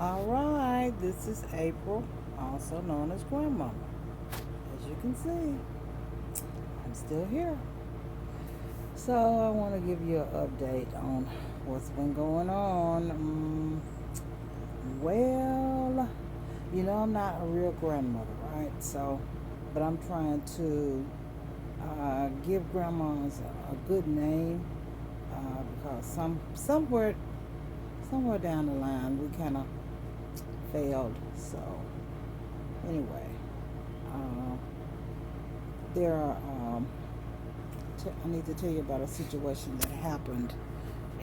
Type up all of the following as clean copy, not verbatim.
Alright, this is April, also known as Grandmama. As you can see, I'm still here. So I want to give you an update on what's been going on. Well, I'm not a real grandmother, right? But I'm trying to give grandmas a good name because somewhere down the line we kind of failed. So anyway, uh, there are. I need to tell you about a situation that happened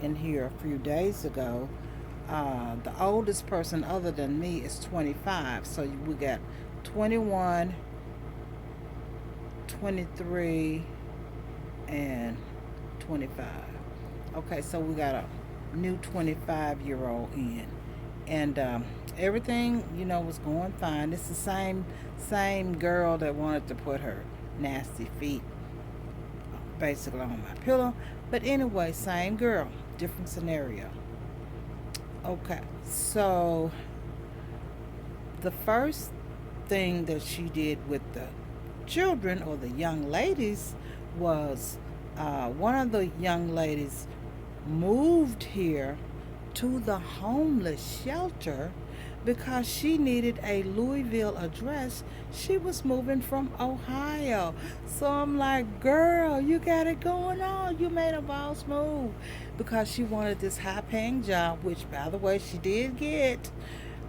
in here a few days ago. The oldest person other than me is 25. So we got 21, 23, and 25. Okay, so we got a new 25-year-old in. And everything, was going fine. It's the same girl that wanted to put her nasty feet basically on my pillow. But anyway, same girl, different scenario. Okay, so the first thing that she did with the children or the young ladies was one of the young ladies moved here to the homeless shelter because she needed a Louisville address. She was moving from Ohio. So I'm like, girl, you got it going on. You made a boss move because she wanted this high paying job, which, by the way, she did get.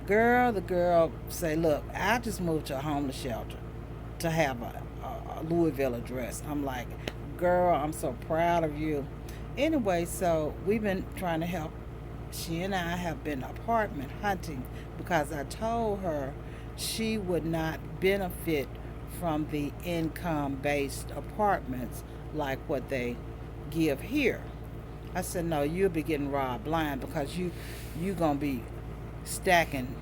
Girl, the girl say, look, I just moved to a homeless shelter to have a Louisville address. I'm like, girl, I'm so proud of you. Anyway, so we've been trying to help. She and I have been apartment hunting because I told her she would not benefit from the income based apartments like what they give here. I said, no, you'll be getting robbed blind because you gonna be stacking,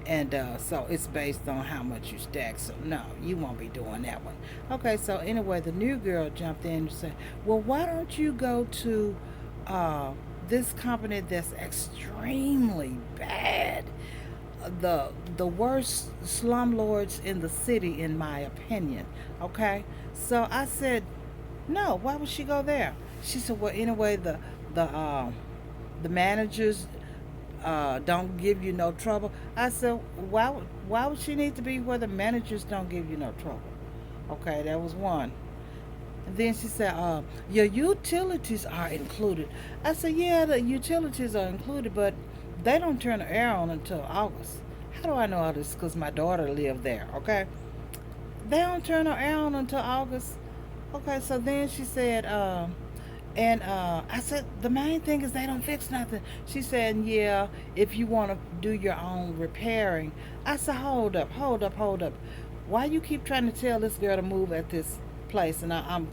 and so it's based on how much you stack. So no, you won't be doing that one. Okay, so anyway, the new girl jumped in and said, well, why don't you go to uh, this company that's extremely bad, the worst slumlords in the city, in my opinion. Okay, so I said, no, why would she go there? She said, well, anyway, the managers don't give you no trouble. I said, why would she need to be where the managers don't give you no trouble? Okay, that was one. And then she said, your utilities are included. I said, yeah, the utilities are included, but they don't turn the air on until August. How do I know all this? Because my daughter lived there, okay? They don't turn the air on until August. Okay, so then she said, and I said, the main thing is they don't fix nothing. She said, yeah, if you want to do your own repairing. I said, hold up, hold up, hold up. Why you keep trying to tell this girl to move at this place, and I'm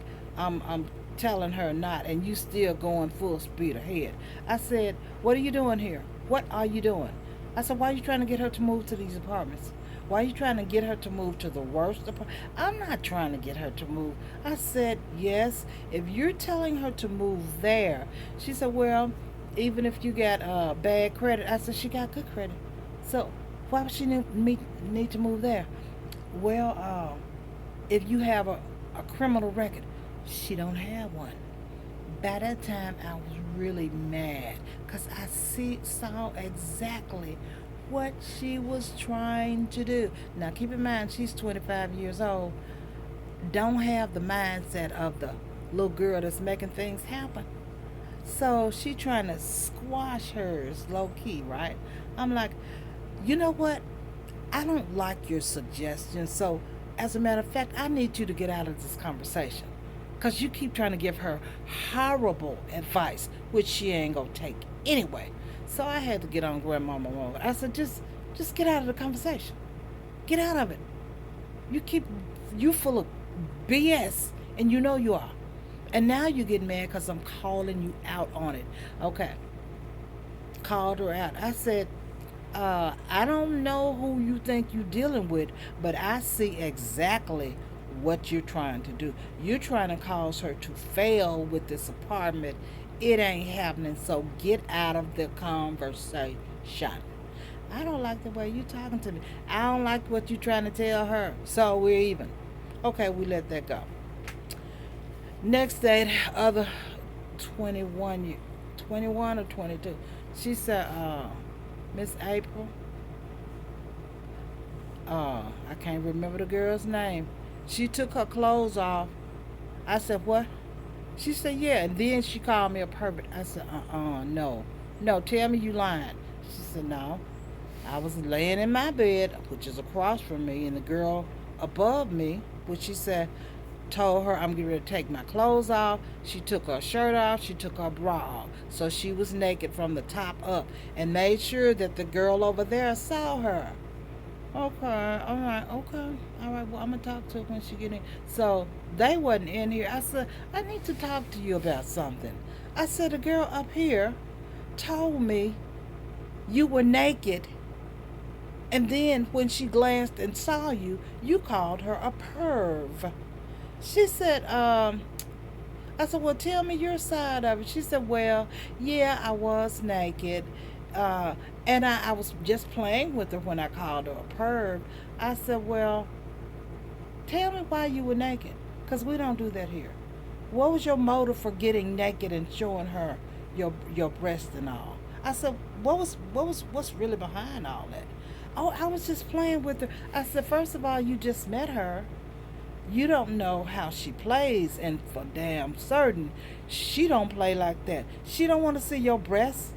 telling her not, and you still going full speed ahead? I said, what are you doing here? What are you doing? I said, why are you trying to get her to move to these apartments? Why are you trying to get her to move to the worst apartment? I'm not trying to get her to move. I said, yes, if you're telling her to move there. She said, well, even if you got bad credit. I said, she got good credit. So why would she need to move there? Well, if you have a criminal record. She don't have one. By that time, I was really mad because saw exactly what she was trying to do. Now, keep in mind, she's 25 years old. Don't have the mindset of the little girl that's making things happen. So she trying to squash hers low key, right? I'm like, you know what? I don't like your suggestion. So, as a matter of fact, I need you to get out of this conversation. Because you keep trying to give her horrible advice, which she ain't going to take anyway. So I had to get on Grandmama mode. I said, just get out of the conversation. Get out of it. You full of BS, and you know you are. And now you get mad because I'm calling you out on it. Okay. Called her out. I said, I don't know who you think you're dealing with, but I see exactly what you're trying to do. You're trying to cause her to fail with this apartment. It ain't happening, so get out of the conversation. I don't like the way you talking to me. I don't like what you trying to tell her. So we're even. Okay, we let that go. Next day, the other 21 or 22. She said, Miss April, I can't remember the girl's name. She took her clothes off. I said, what? She said, yeah. And then she called me a pervert. I said, no. No, tell me you lying. She said, no. I was laying in my bed, which is across from me, and the girl above me, which she said, told her I'm getting ready to take my clothes off. She took her shirt off. She took her bra off. So she was naked from the top up and made sure that the girl over there saw her. Okay, all right, okay. All right, well, I'm going to talk to her when she get in. So they wasn't in here. I said, I need to talk to you about something. I said, the girl up here told me you were naked. And then when she glanced and saw you, you called her a perv. She said, I said, well, tell me your side of it. She said, well, yeah, I was naked. Uh, and I was just playing with her when I called her a perv. I said, well, tell me why you were naked. Because we don't do that here. What was your motive for getting naked and showing her your breast and all? I said, what's really behind all that? Oh, I was just playing with her. I said, first of all, you just met her. You don't know how she plays, and for damn certain, she don't play like that. She don't want to see your breasts.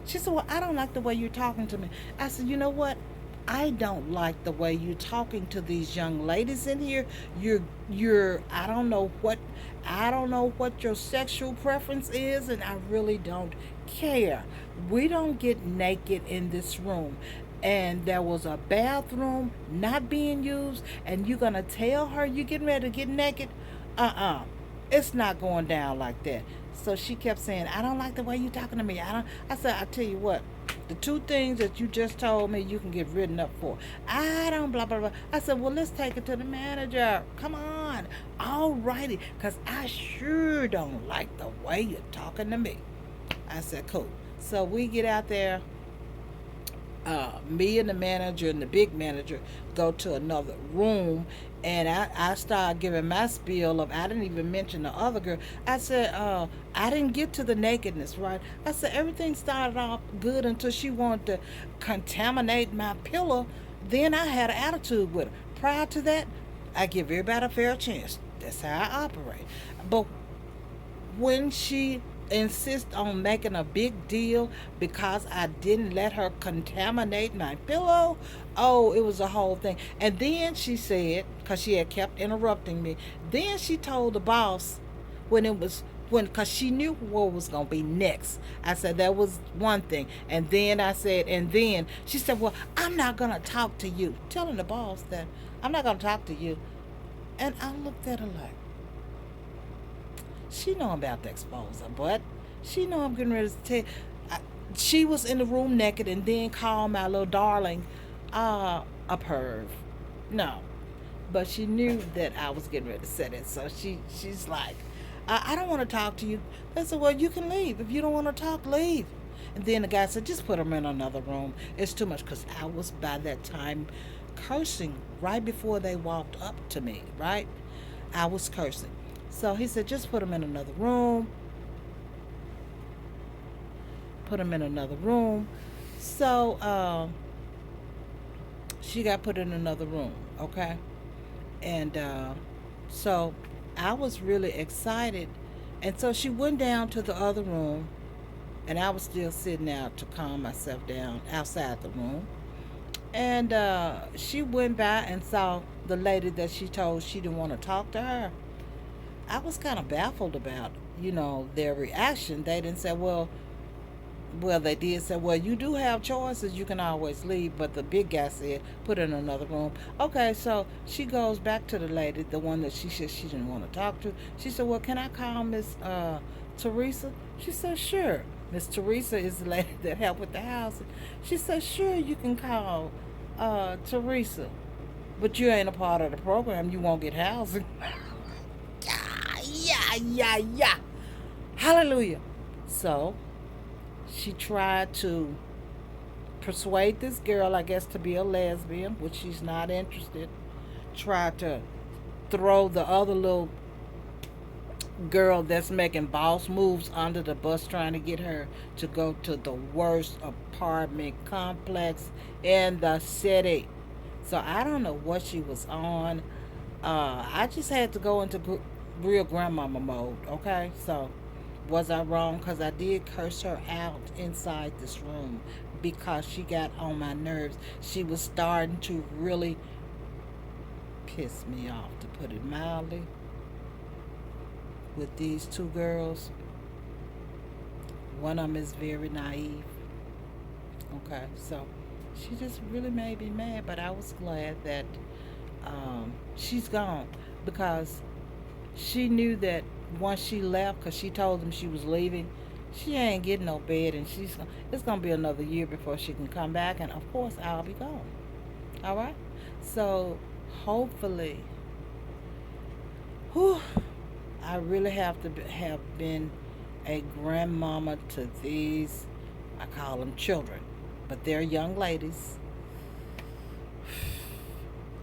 She said, well, I don't like the way you're talking to me. I said, you know what? I don't like the way you're talking to these young ladies in here. You're I don't know what your sexual preference is, and I really don't care. We don't get naked in this room. And there was a bathroom not being used, and you're gonna tell her you're getting ready to get naked? It's not going down like that. So she kept saying, I don't like the way you talking to me. I said, I tell you what, the two things that you just told me you can get written up for. I don't blah blah blah. I said, well, let's take it to the manager. Come on. All righty. Cause I sure don't like the way you're talking to me. I said, cool. So we get out there. Me and the manager and the big manager go to another room, and I started giving my spiel of, I didn't even mention the other girl. I said, I didn't get to the nakedness, right? I said everything started off good until she wanted to contaminate my pillow. Then I had an attitude with her. Prior to that, I give everybody a fair chance. That's how I operate. But when she insist on making a big deal because I didn't let her contaminate my pillow. Oh, it was a whole thing. And then she said, because she had kept interrupting me, then she told the boss when it was because she knew what was going to be next. I said that was one thing. And then I said, and then she said, well, I'm not going to talk to you. Telling the boss that I'm not going to talk to you. And I looked at her like, she know I'm about to expose her, but she know I'm getting ready to tell. She was in the room naked and then called my little darling a perv. No, but she knew that I was getting ready to say that, so she's like, I don't want to talk to you. I said, well, you can leave if you don't want to talk. Leave. And then the guy said, just put him in another room. It's too much, because I was by that time cursing right before they walked up to me. Right, I was cursing. So he said, just put him in another room. Put him in another room. So she got put in another room, okay? And so I was really excited. And so she went down to the other room, and I was still sitting out to calm myself down outside the room. And she went by and saw the lady that she told she didn't want to talk to her. I was kind of baffled about, their reaction. They didn't say, well, they did say, well, you do have choices. You can always leave. But the big guy said, put her in another room. Okay, so she goes back to the lady, the one that she said she didn't want to talk to. She said, well, can I call Miss Teresa? She said, sure. Miss Teresa is the lady that helped with the house. She said, sure, you can call Teresa. But you ain't a part of the program. You won't get housing. Yeah. Hallelujah. So she tried to persuade this girl, I guess, to be a lesbian, which she's not interested. Try to throw the other little girl that's making boss moves under the bus, trying to get her to go to the worst apartment complex in the city. So I don't know what she was on. I just had to go into real grandmama mode. Okay, so was I wrong? Because I did curse her out inside this room because she got on my nerves. She was starting to really piss me off, to put it mildly, with these two girls. One of them is very naive. Okay, so she just really made me mad, but I was glad that she's gone, because she knew that once she left, because she told them she was leaving, she ain't getting no bed, and it's gonna be another year before she can come back, and of course I'll be gone. All right, so hopefully, whew, I really have to have been a grandmama to these, I call them children, but they're young ladies.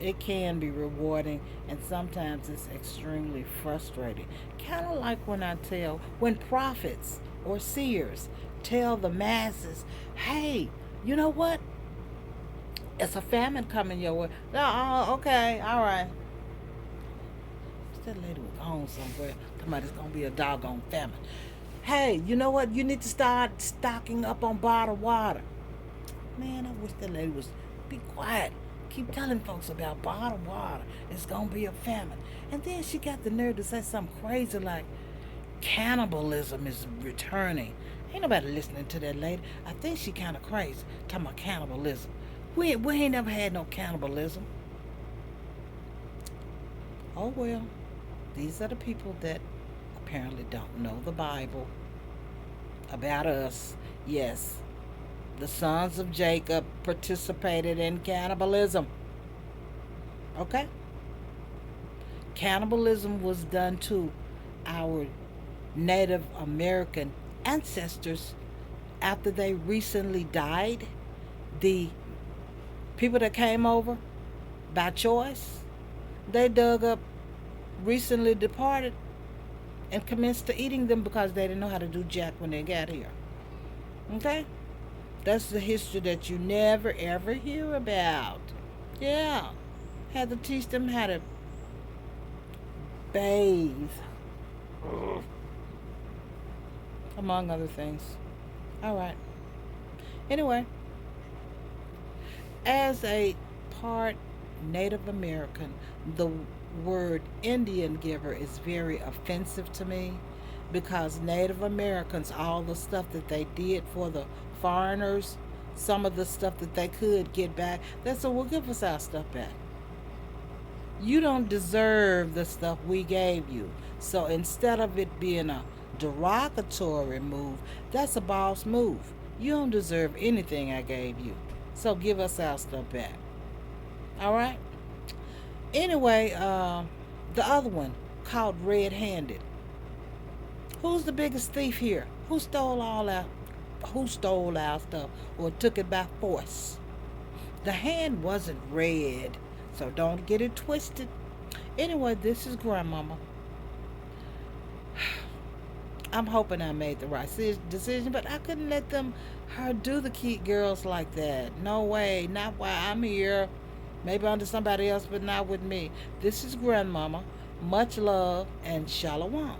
It can be rewarding, and sometimes it's extremely frustrating. Kind of like when prophets or seers tell the masses, hey, you know what? It's a famine coming your way. Oh, okay, all right. That lady was home somewhere. Somebody's gonna be a doggone famine. Hey, you know what? You need to start stocking up on bottled water. Man, I wish that lady was be quiet. Keep telling folks about bottled water. It's gonna be a famine. And then she got the nerve to say something crazy like cannibalism is returning. Ain't nobody listening to that lady. I think she kind of crazy talking about cannibalism. We ain't never had no cannibalism. Oh well, these are the people that apparently don't know the Bible about us. Yes, the sons of Jacob participated in cannibalism. Okay? Cannibalism was done to our Native American ancestors after they recently died. The people that came over by choice, they dug up recently departed and commenced to eating them because they didn't know how to do jack when they got here. Okay? That's the history that you never ever hear about. Yeah. Had to teach them how to bathe, among other things. All right. Anyway, as a part Native American, the word Indian giver is very offensive to me, because Native Americans, all the stuff that they did for the foreigners, some of the stuff that they could get back, they said, well, give us our stuff back. You don't deserve the stuff we gave you. So instead of it being a derogatory move, that's a boss move. You don't deserve anything I gave you. So give us our stuff back. All right? Anyway, the other one, called Red Handed. Who's the biggest thief here? Who stole our stuff or took it by force? The hand wasn't red, so don't get it twisted. Anyway, this is Grandmama. I'm hoping I made the right decision, but I couldn't let her do the cute girls like that. No way, not while I'm here. Maybe under somebody else, but not with me. This is Grandmama. Much love and shalom.